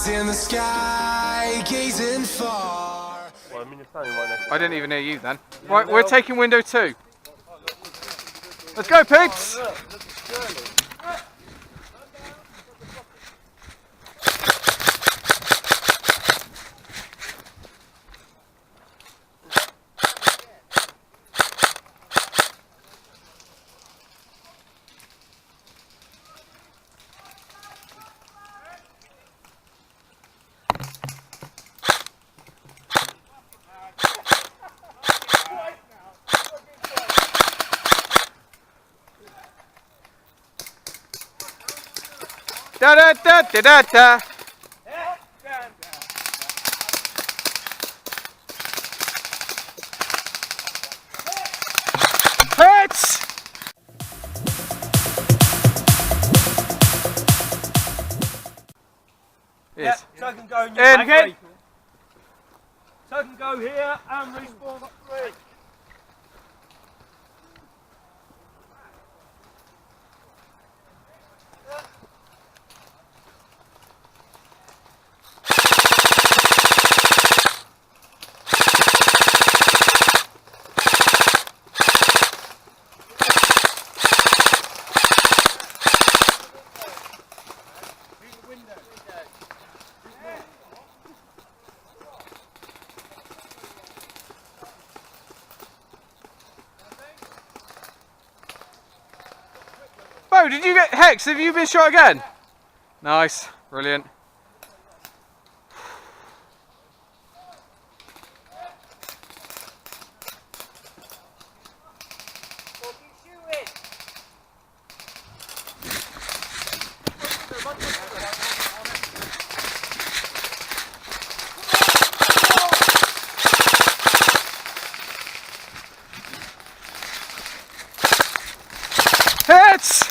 Eyes in the sky, gazing far. I didn't even hear you then. Right, we're taking window 2. Let's go, peeps! Da da da da da da. Hits! Yes. So can go in. In. So can go here and respawn at 3. Oh, did you get Hex? Have you been shot again? Nice, brilliant. Hits!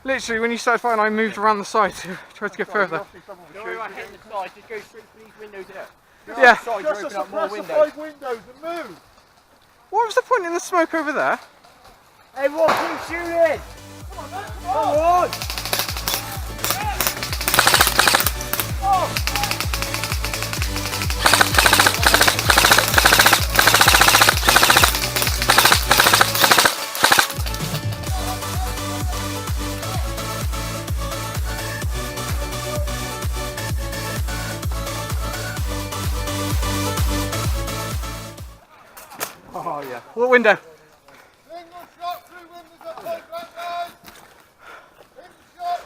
Literally, when you started fighting, I moved around the side to try to get further. Don't worry about hitting the side, just go straight for these windows here. Yeah. Just open up more windows. Windows and move. What was the point in the smoke over there? Everyone keep shooting! Come on, man, come on! Oh yeah. What window? Single shot through windows at playground line. Single shot.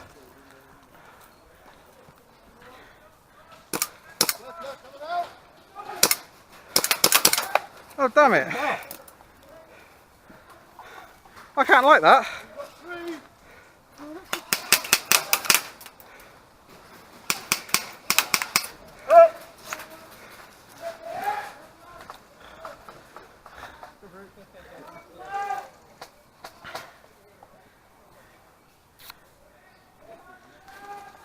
Coming out. Oh damn it. I can't like that. Three.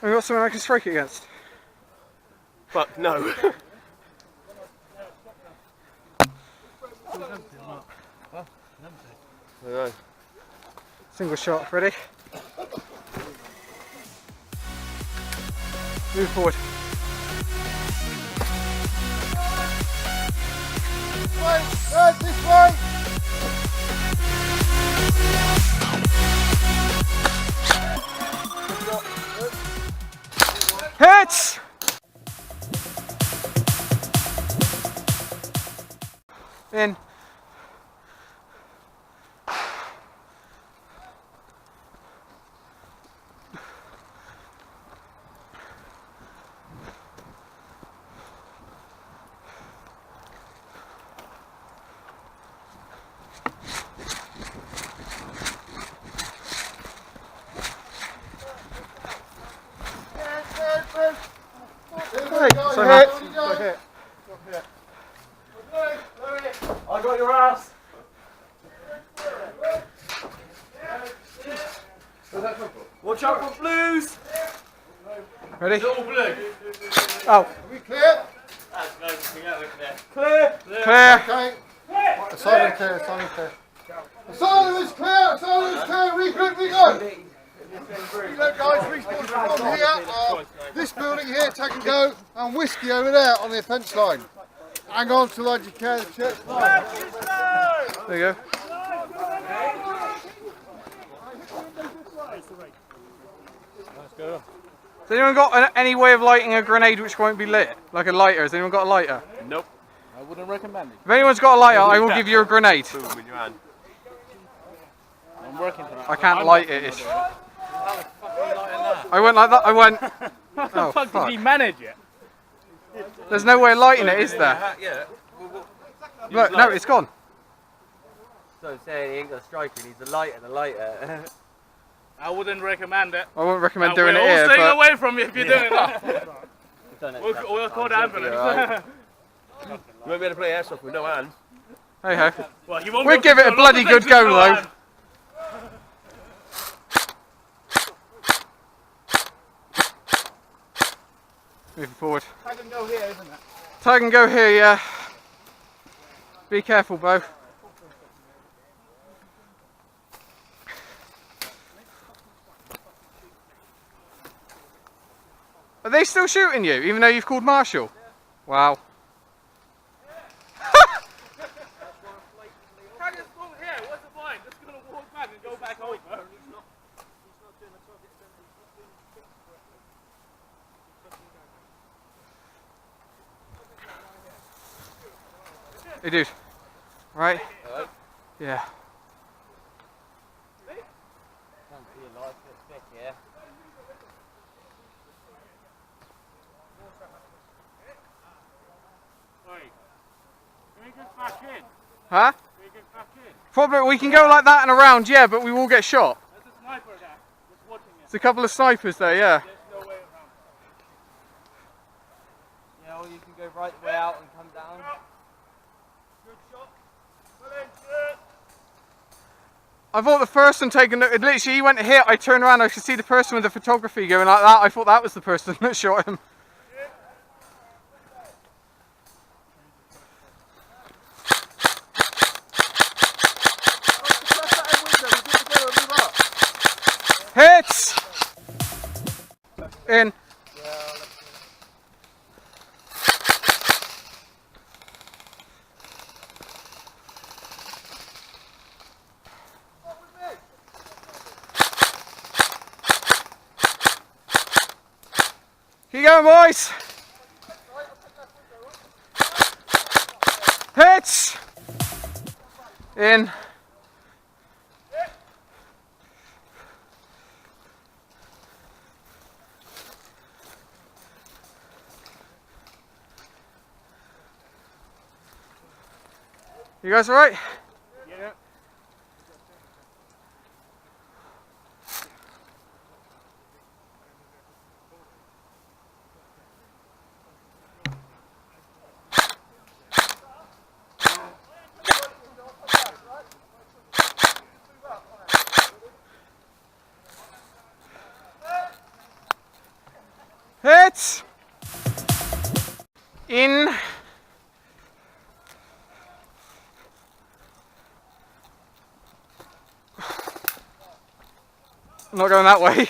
Have you got something I can strike it against? Fuck no. Single shot, ready? Move forward. This way. Hits! In. So hit. I got your ass. Watch out for blues. Ready? It's all blue. Oh. Are we clear? Clear. Clear. Okay. Asylum clear, asylum clear. Asylum is clear, asylum is clear. Regroup, we go. Look guys, respawn from here, this building here, take and go, and whiskey over there on the fence line. Hang on till I declare the church line. There you go. Has anyone got any way of lighting a grenade which won't be lit? Like a lighter? Has anyone got a lighter? Nope. I wouldn't recommend it. If anyone's got a lighter, I will give you a grenade. Boom in your hand. I'm working for that. I can't light it. I went like that. I went. How the fuck did he manage it? There's no way of lighting it, is there? Yeah. Look, no, it's gone. So I'm saying he ain't got a striker, he needs a lighter, I wouldn't recommend it. I wouldn't recommend doing it we're all here, staying but away from you if you're doing that. We'll call the ambulance. You won't be able to play airsoft with no hands. hey ho. Well, you won't We'll give it a bloody good go though. Moving forward. Tag and go here, isn't it? Tag and go here, yeah. Be careful, Bo. Are they still shooting you, even though you've called Marshall? Wow. Hey dude, right? Hello? Yeah. Can't see a light, it's thick here. Huh? Probably we can go like that and around, yeah, but we will get shot. There's a sniper there, just watching it. There's a couple of snipers there, yeah. There's no way around. Yeah, or you can go right the way out and come down. Good shot. Well in, good. I thought the person taking it, literally he went to hit, I turned around, I could see the person with the photography going like that. I thought that was the person that shot him. Hits! In. Keep going, boys. Hits. In. You guys all right? Yeah. Hits. In. I'm not going that way.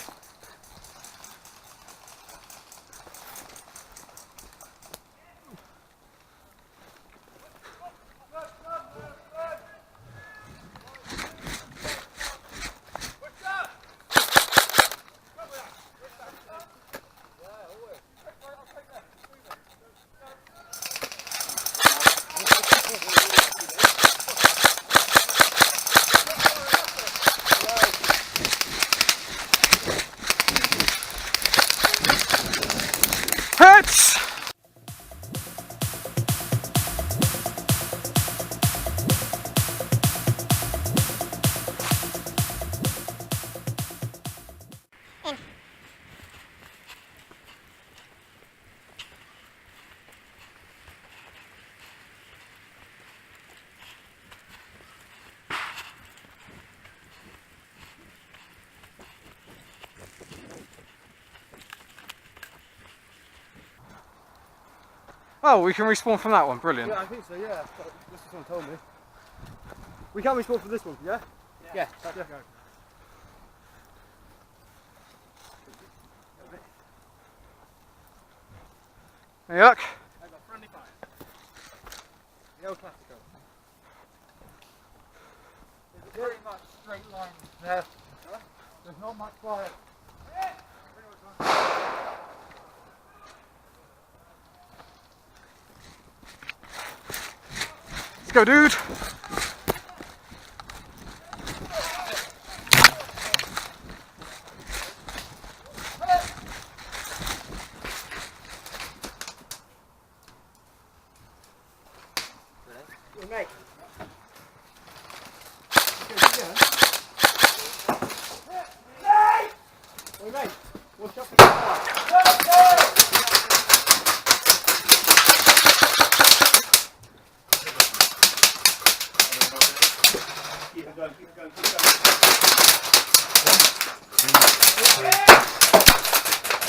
Hits! Oh, we can respawn from that one, brilliant. Yeah, I think so, yeah. This is what someone told me. We can't respawn from this one, yeah? Yeah. Yeah. Hey, look. There's very much straight lines there. There's not much fire. Let's go, dude.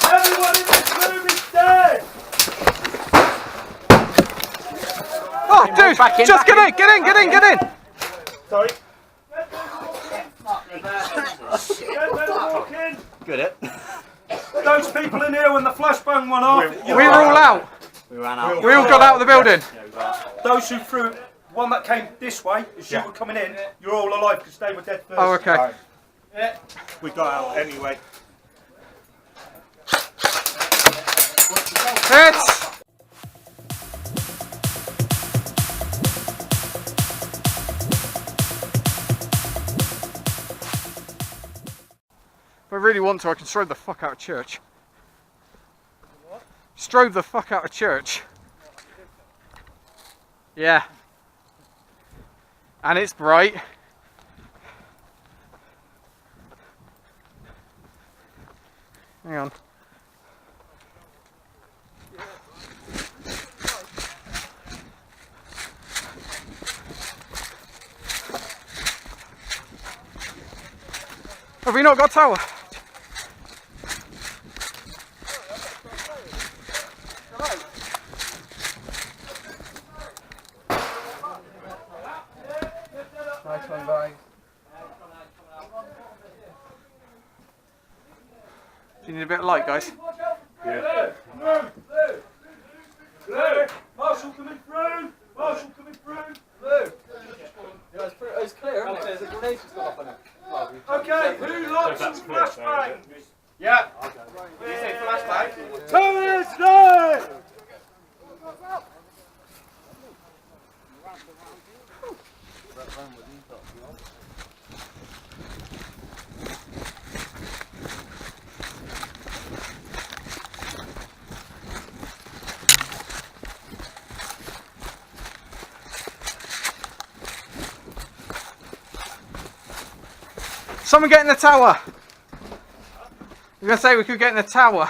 Everyone in this room is dead! Oh, dude, just get in. Sorry. Get them walking. Good it. Those people in here when the flashbang went off. We were all out. We ran out. We all got out of the building. Those who threw one that came this way, as you were coming in, you're all alive because they were dead first. Oh, okay. We got out anyway. Hits. If I really want to, I can strobe the fuck out of church. Strobe the fuck out of church. Yeah. And it's bright. Hang on. Have we not got a tower? Nice one, guys. Do you need a bit of light, guys? Yeah. Marshall coming through. Marshall coming through. It's clear, isn't it? There's a grenade just got off on it. Okay, who likes some flashbang? Yeah. Did you say flashbang? Tuesday! Someone get in the tower! We're going to say we could get in the tower.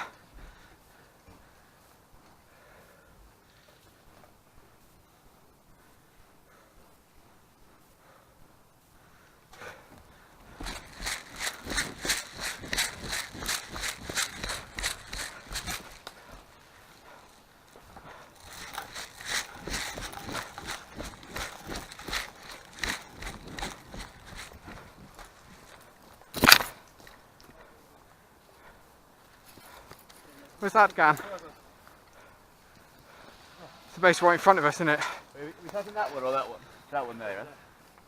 Where's that gun? It's the base right in front of us, isn't it? We talking that one or that one? That one there,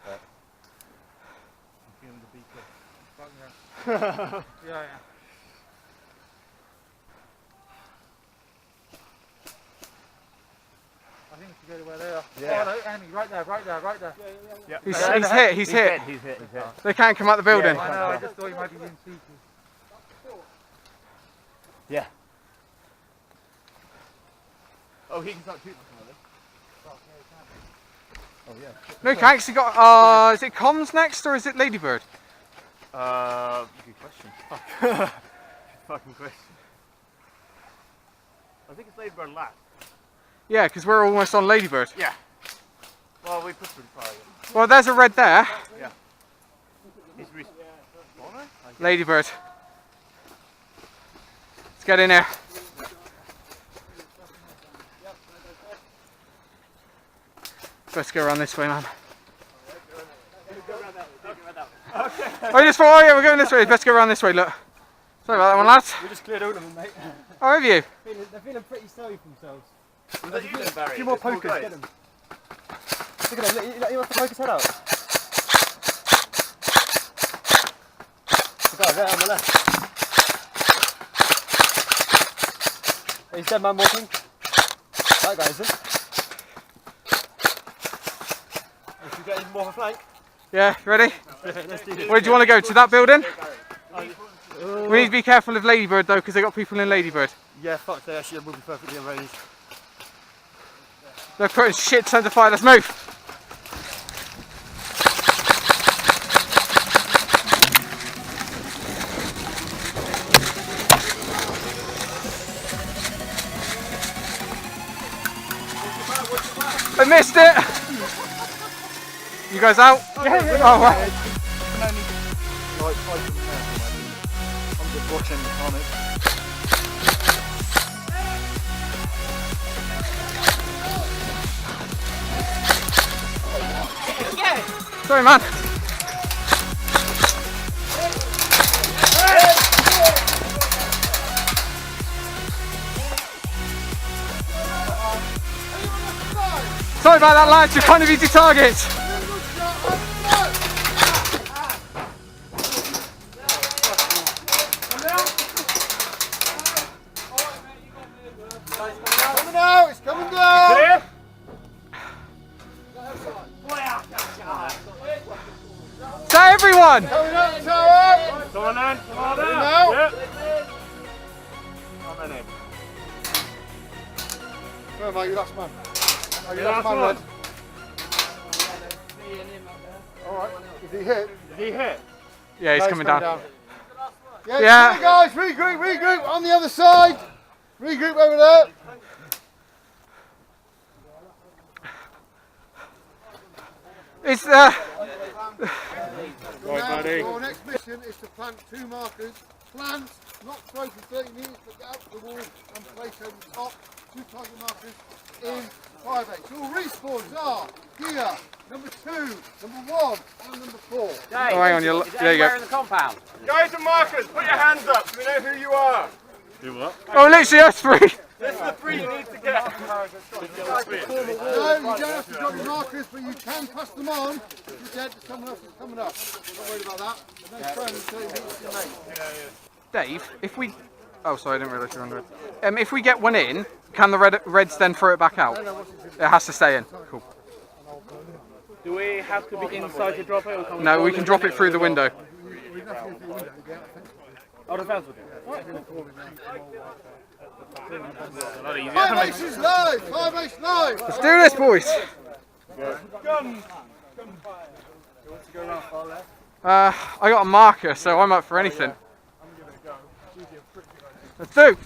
right? Yeah. I think we should go to where they are. Yeah. Oh no, enemy, right there. Yeah. He's hit. He's hit. They can't come out the building. I know, I just thought he might be in CT. Yeah. Oh, he can start shooting from there. Oh yeah. No, he actually got, is it comms next or is it Ladybird? Good question. Fuck. Fucking question. I think it's Ladybird last. Yeah, because we're almost on Ladybird. Yeah. Well, we pushed pretty far. Yeah. Well, there's a red there. Yeah. He's Ladybird. Let's get in there. Let's go around this way, man. Oh, just for, oh yeah, we're going this way. Let's go around this way, look. Sorry about that one, lads. We just cleared all of them, mate. How are you? They're feeling pretty sorry for themselves. A few more pokers. Get them. Look at him, he wants to poke his head out. The guy there on the left. He's dead man walking. That guy isn't. Should we get him more of a flank? Yeah, ready? Let's do this. Where do you want to go? To that building? We need to be careful of Ladybird though, because they got people in Ladybird. Yeah, fuck, they actually will be perfectly in range. They're putting shit tons of fire. Let's move. I missed it! You guys out? Yeah. Oh, right. I'm just watching on it. Sorry, man. Sorry about that, lads. You're kind of easy targets. Coming out, it's coming down. Clear? Is that everyone? Coming up the tower. Come on then. Come on then. Now. Yep. Come on then. Where mate, you last man. Oh, you Yeah, last man, last lad. Alright, is he hit? Did he hit? Yeah, he's No, coming down. Yeah, Yeah. clear, guys, regroup on the other side. Regroup over there. It's Right, buddy. Your next mission is to plant 2 markers. Plant, not throw for 30 metres, but get up the wall and place over the top 2 target markers in fire base. Your respawns are here, number 2, number 1, and number 4. Dave, Oh, hang on, is it there you go. anywhere in the compound? Guys and markers, put your hands up so we know who you are. Do what? Oh, literally us 3. This is the 3 you need to get. No, you don't have to drop your markers, but you can pass them on. If you're dead, someone else is coming up. Don't worry about that. There's no throwing until you hit your mate. Dave, if we... Oh, sorry, I didn't realise you were on red. If we get one in, can the Reds then throw it back out? It has to stay in. Cool. Do we have to be inside to drop it? Or can No, we can drop it through the window. Oh, the fans will do. Fire base is live! Fire base live! Let's do this, boys. I got a marker, so I'm up for anything. Let's do.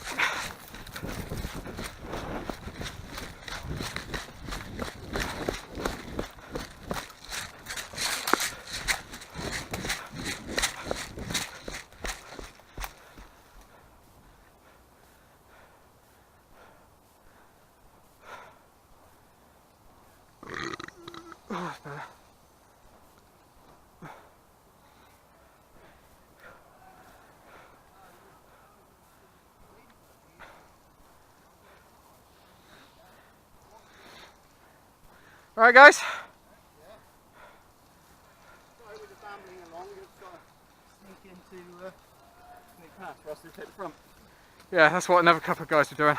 Alright guys. Yeah, that's what another couple of guys were doing.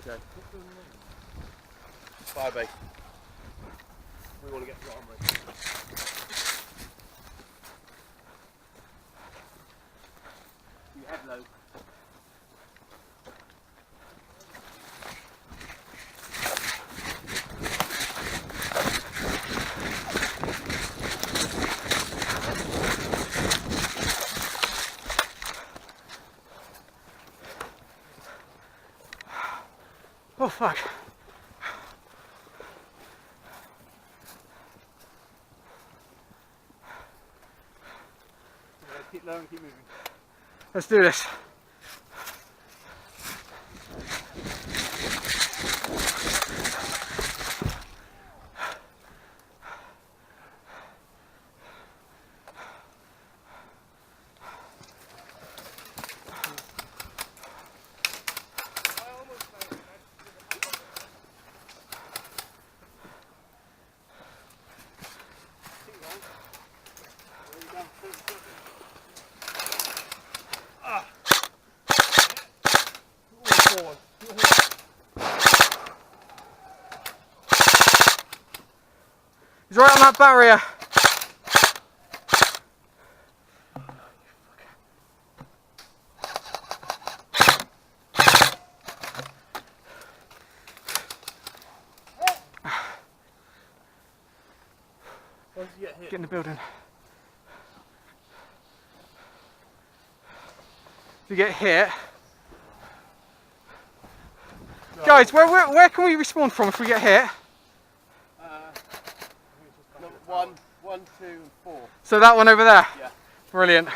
Okay. Fire base. We want to get right on with. You have low. Oh fuck. Keep low and keep moving. Let's do this. He's right on that barrier. Get in the building. If you get hit. Guys, where can we respawn from if we get hit? One, 2, and 4. So that one over there? Yeah. Brilliant.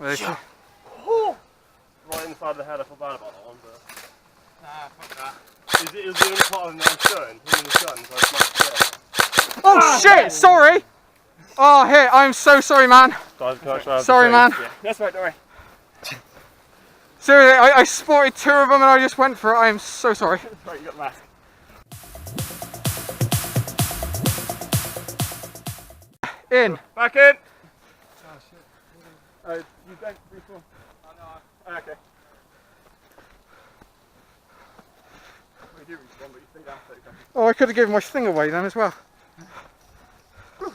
Right inside of the head, I feel bad about that one, but... Nah, fuck that. It was the only part of him that I was shooting, him in the gun, so I smashed it. Oh shit, sorry! Oh, here, I'm so sorry, man. Sorry, man. Yeah. That's right, don't worry. Seriously, I spotted 2 of them and I just went for it. I am so sorry. Right, you got the mask. In. Back in! Oh shit. You don't respawn. Oh no. Okay. We do respawn, but you stay down 30 seconds. Oh, I could have given my thing away then as well. Good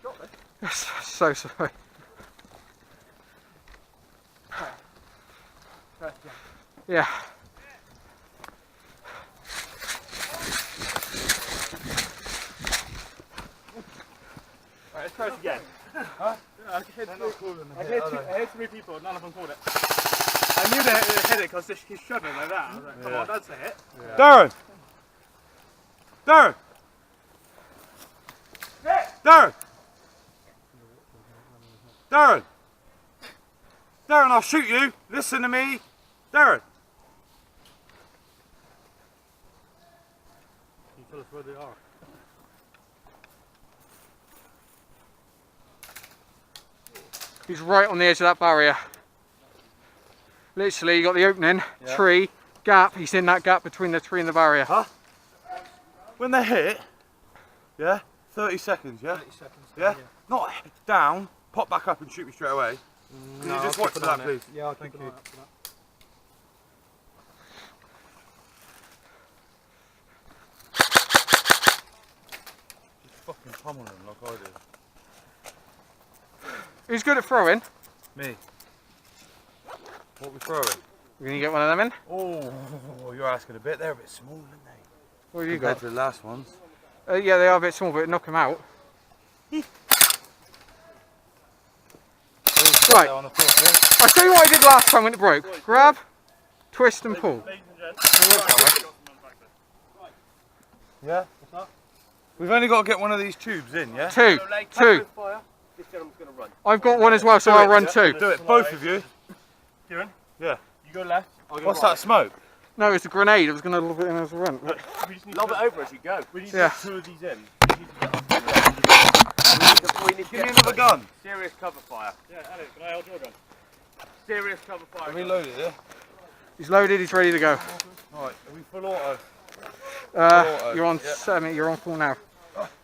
shot, though. Yes, so sorry. Yeah. Alright, let's try this again. Huh? I hit 3 people, none of them called it. I knew they hit it because he's shoving like that. I was like, come on, that's a hit. Yeah. Darren! Darren! Darren! Darren! Darren, I'll shoot you. Listen to me. Darren! Can you tell us where they are? He's right on the edge of that barrier. Literally, you got the opening, tree, gap. He's in that gap between the tree and the barrier. Huh? When they hit, yeah, 30 seconds, yeah? 30 seconds. Yeah? Not down, pop back up and shoot me straight away. Can you just watch for that, please? Yeah, I'll keep an eye out for that. Just fucking pummel them like I do. Who's good at throwing? Me. What are we throwing? We're going to get one of them in? Oh, you're asking a bit. They're a bit small, aren't they? What have you Compared got? to the last ones. Yeah, they are a bit small, but knock them out. Right. On the floor, yeah? I'll show you what I did last time when it broke. Grab, twist and pull. Ladies and gents. Yeah? We've only got to get one of these tubes in, yeah? Two. Fire. This gentleman's going to run. I've got one as well, so I'll run 2. Do it, both of you. Kieran? Yeah. You go left. I'll go What's right. that smoke? No, it's a grenade. I was going to lob it in as a run. We just need Lob it over as you go. We need to Yeah. get 2 of these in. We need to Give me get another gun. serious cover fire. Yeah, Alex, can I hold your gun? Serious cover fire. Have we loaded it? He's loaded, he's ready to go. Right, are we full auto? You're on Yeah. semi, you're on full now.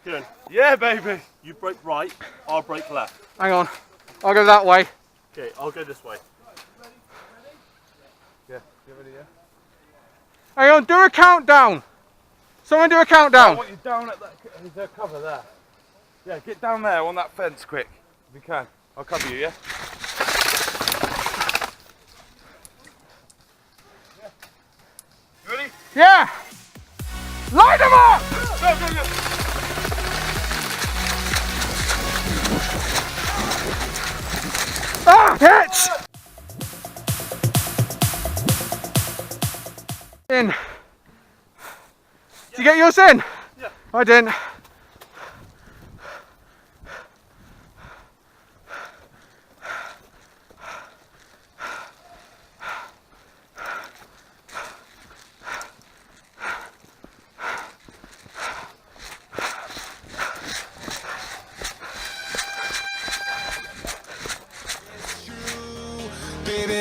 Kieran, Yeah, baby. you break right, I'll break left. Hang on. I'll go that way. Okay, I'll go this way. Yeah, get ready, yeah? Hang on, do a countdown. Someone do a I countdown. want you down at that, is there cover there? Yeah, get down there on that fence quick, if you can. I'll cover you, yeah? You ready? Yeah. Light them up. Go, go, go. Ah, hits. In. Did you get yours in? Yeah. I didn't. Baby,